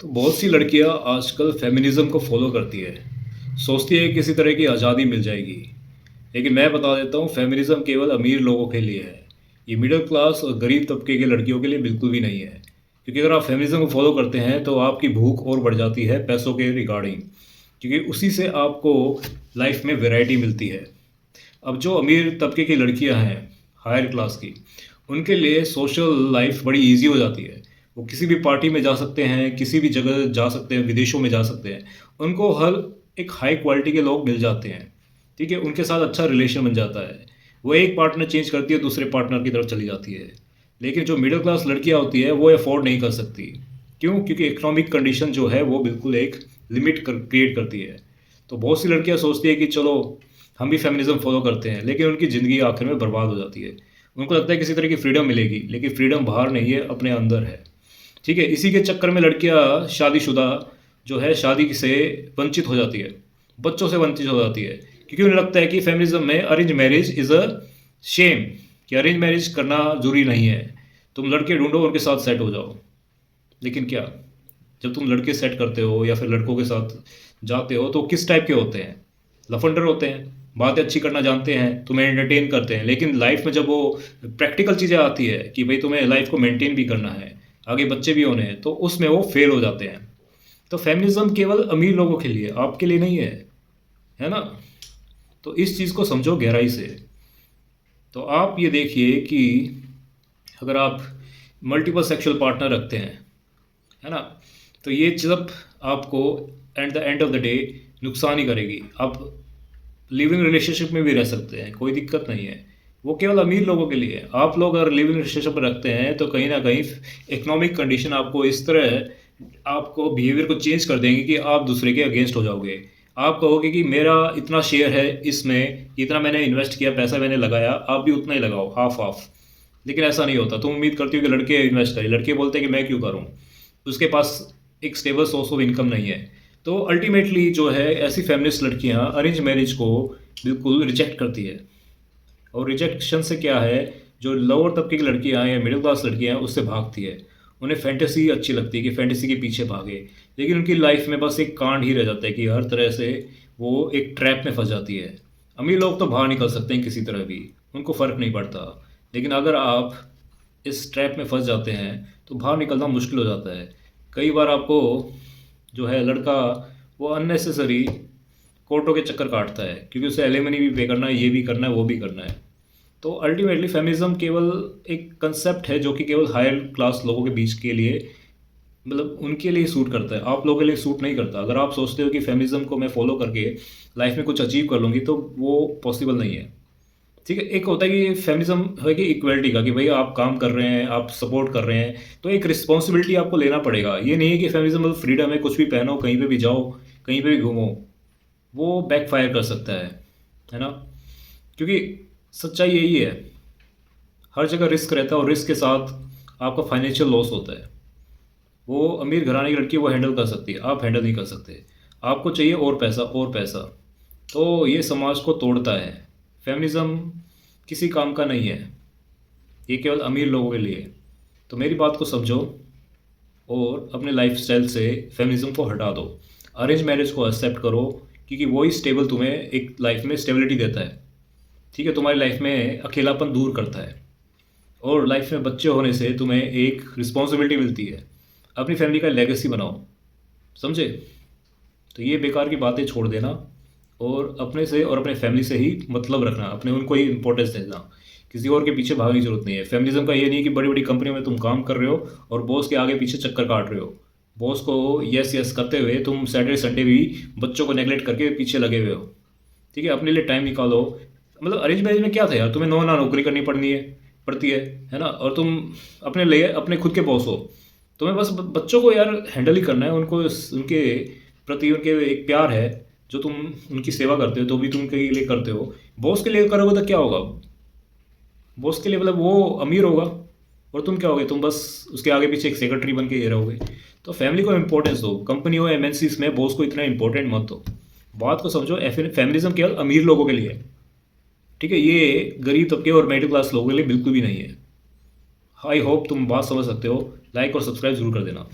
तो बहुत सी लड़कियां आजकल फेमिनिज्म को फॉलो करती है। सोचती है किसी तरह की आज़ादी मिल जाएगी। लेकिन मैं बता देता हूँ, फेमिनिज्म केवल अमीर लोगों के लिए है। ये मिडिल क्लास और गरीब तबके के लड़कियों के लिए बिल्कुल भी नहीं है। क्योंकि अगर आप फेमिनिज्म को फॉलो करते हैं तो आपकी भूख और बढ़ जाती है पैसों के रिगार्डिंग। क्योंकि उसी से आपको लाइफ में वैरायटी मिलती है। अब जो अमीर तबके की लड़कियां हैं, हायर क्लास की, उनके लिए सोशल लाइफ बड़ी इजी हो जाती है। वो किसी भी पार्टी में जा सकते हैं, किसी भी जगह जा सकते हैं, विदेशों में जा सकते हैं। उनको हर एक हाई क्वालिटी के लोग मिल जाते हैं। ठीक है, उनके साथ अच्छा रिलेशन बन जाता है। वो एक पार्टनर चेंज करती है, दूसरे पार्टनर की तरफ चली जाती है। लेकिन जो मिडिल क्लास लड़कियां होती है वो अफोर्ड नहीं कर सकती। क्यों? क्योंकि इकोनॉमिक कंडीशन जो है वो बिल्कुल एक लिमिट क्रिएट करती है। तो बहुत सी लड़कियां सोचती है कि चलो हम भी फेमिनिज्म फॉलो करते हैं, लेकिन उनकी ज़िंदगी आखिर में बर्बाद हो जाती है। उनको लगता है किसी तरह की फ्रीडम मिलेगी, लेकिन फ्रीडम बाहर नहीं है, अपने अंदर है। ठीक है, इसी के चक्कर में लड़कियां शादीशुदा जो है शादी से वंचित हो जाती है, बच्चों से वंचित हो जाती है। क्योंकि उन्हें लगता है कि फेमिनिज्म में arrange marriage is a shame, कि अरेंज मैरिज करना जरूरी नहीं है। तुम लड़के ढूंढो, उनके साथ सेट हो जाओ। लेकिन क्या, जब तुम लड़के सेट करते हो या फिर लड़कों के साथ जाते हो तो किस टाइप के होते हैं? लफंडर होते हैं, बातें अच्छी करना जानते हैं, तुम्हें एंटरटेन करते हैं। लेकिन लाइफ में जब वो प्रैक्टिकल चीज़ें आती है कि भाई तुम्हें लाइफ को मेंटेन भी करना है, आगे बच्चे भी होने हैं, तो उसमें वो फेल हो जाते हैं। तो फेमिनिज्म केवल अमीर लोगों के लिए, आपके लिए नहीं है ना? तो इस चीज़ को समझो गहराई से। तो आप ये देखिए कि अगर आप मल्टीपल सेक्सुअल पार्टनर रखते हैं, है ना, तो ये सब आपको at the end of the day नुकसान ही करेगी। आप लिविंग रिलेशनशिप में भी रह सकते हैं, कोई दिक्कत नहीं है। वो केवल अमीर लोगों के लिए है। आप लोग अगर लिविंग रिलेशनशिप रखते हैं तो कहीं ना कहीं इकोनॉमिक कंडीशन आपको इस तरह आपको बिहेवियर को चेंज कर देंगे कि आप दूसरे के अगेंस्ट हो जाओगे। आप कहोगे कि मेरा इतना शेयर है इसमें, इतना मैंने इन्वेस्ट किया, पैसा मैंने लगाया, आप भी उतना ही लगाओ, हाफ हाफ। लेकिन ऐसा नहीं होता। तुम उम्मीद करती हो कि लड़के इन्वेस्ट करें, लड़के बोलते हैं कि मैं क्यों करूं, उसके पास एक स्टेबल सोर्स ऑफ इनकम नहीं है। तो अल्टीमेटली जो है, ऐसी फेमिनिस्ट लड़कियां अरेंज मैरिज को बिल्कुल रिजेक्ट करती है। और रिजेक्शन से क्या है, जो लोअर तबके की लड़कियां हैं या मिडिल क्लास लड़कियां हैं उससे भागती है। उन्हें फैंटेसी अच्छी लगती है कि फैंटेसी के पीछे भागे। लेकिन उनकी लाइफ में बस एक कांड ही रह जाता है कि हर तरह से वो एक ट्रैप में फंस जाती है। अमीर लोग तो बाहर निकल सकते हैं किसी तरह भी, उनको फ़र्क नहीं पड़ता। लेकिन अगर आप इस ट्रैप में फंस जाते हैं तो बाहर निकलना मुश्किल हो जाता है। कई बार आपको जो है लड़का वो अननेसेसरी कोर्टों के चक्कर काटता है, क्योंकि उसे एलिमनी भी पे करना है, ये भी करना है, वो भी करना है। तो अल्टीमेटली फेमिनिज्म केवल एक कंसेप्ट है जो कि केवल हायर क्लास लोगों के बीच के लिए, मतलब उनके लिए सूट करता है, आप लोगों के लिए सूट नहीं करता। अगर आप सोचते हो कि फेमिनिज्म को मैं फॉलो करके लाइफ में कुछ अचीव कर लूँगी, तो वो पॉसिबल नहीं है। ठीक है, एक होता है कि फेमिनिज्म है कि इक्वलिटी का, कि भाई आप काम कर रहे हैं, आप सपोर्ट कर रहे हैं, तो एक रिस्पॉन्सिबिलिटी आपको लेना पड़ेगा। ये नहीं है कि फेमिनिज्म मतलब फ्रीडम है, कुछ भी पहनो, कहीं पे भी जाओ, कहीं पे भी घूमो। वो बैकफायर कर सकता है ना? क्योंकि सच्चाई यही है, हर जगह रिस्क रहता है और रिस्क के साथ आपका फाइनेंशियल लॉस होता है। वो अमीर घराने की लड़की वो हैंडल कर सकती है, आप हैंडल नहीं कर सकते। आपको चाहिए और पैसा और पैसा। तो ये समाज को तोड़ता है। फेमिनिज्म किसी काम का नहीं है, ये केवल अमीर लोगों के लिए है। तो मेरी बात को समझो और अपने लाइफस्टाइल से फेमिनिज्म को हटा दो। अरेंज मैरिज को एक्सेप्ट करो, क्योंकि वही स्टेबल तुम्हें एक लाइफ में स्टेबिलिटी देता है। ठीक है, तुम्हारी लाइफ में अकेलापन दूर करता है। और लाइफ में बच्चे होने से तुम्हें एक रिस्पॉन्सिबिलिटी मिलती है। अपनी फैमिली का लेगेसी बनाओ, समझे? तो ये बेकार की बातें छोड़ देना और अपने से और अपने फैमिली से ही मतलब रखना, अपने उनको ही इंपॉर्टेंस देना। किसी और के पीछे भागने की जरूरत नहीं है। फेमिनिज्म का ये नहीं है कि बड़ी बड़ी कंपनियों में तुम काम कर रहे हो और बॉस के आगे पीछे चक्कर काट रहे हो। बॉस को यस यस करते हुए तुम सैटरडे संडे भी बच्चों को नेगलेक्ट करके पीछे लगे हुए हो। ठीक है, अपने लिए टाइम निकालो। मतलब अरेंज मैरिज में क्या था यार, तुम्हें नौ ना नौकरी करनी पड़ती है ना? और तुम अपने लिए अपने खुद के बॉस हो। तुम्हें बस बच्चों को यार हैंडल ही करना है, उनको उनके प्रति उनके एक प्यार है जो तुम उनकी सेवा करते हो, तो भी तुम उनके लिए करते हो। बॉस के लिए करोगे तो क्या होगा? बॉस के लिए मतलब वो अमीर होगा और तुम क्या होगे, तुम बस उसके आगे पीछे एक सेक्रेटरी बन के ये रहोगे। तो फैमिली को इंपॉर्टेंस दो। कंपनी हो एमएनसीज में बॉस को इतना इंपॉर्टेंट मत दो। बात को समझो, फेमिनिज्म केवल अमीर लोगों के लिए है। ठीक है, ये गरीब तबके और मिडिल क्लास लोगों के लिए बिल्कुल भी नहीं है। आई होप तुम बात समझ सकते हो। लाइक और सब्सक्राइब जरूर कर देना।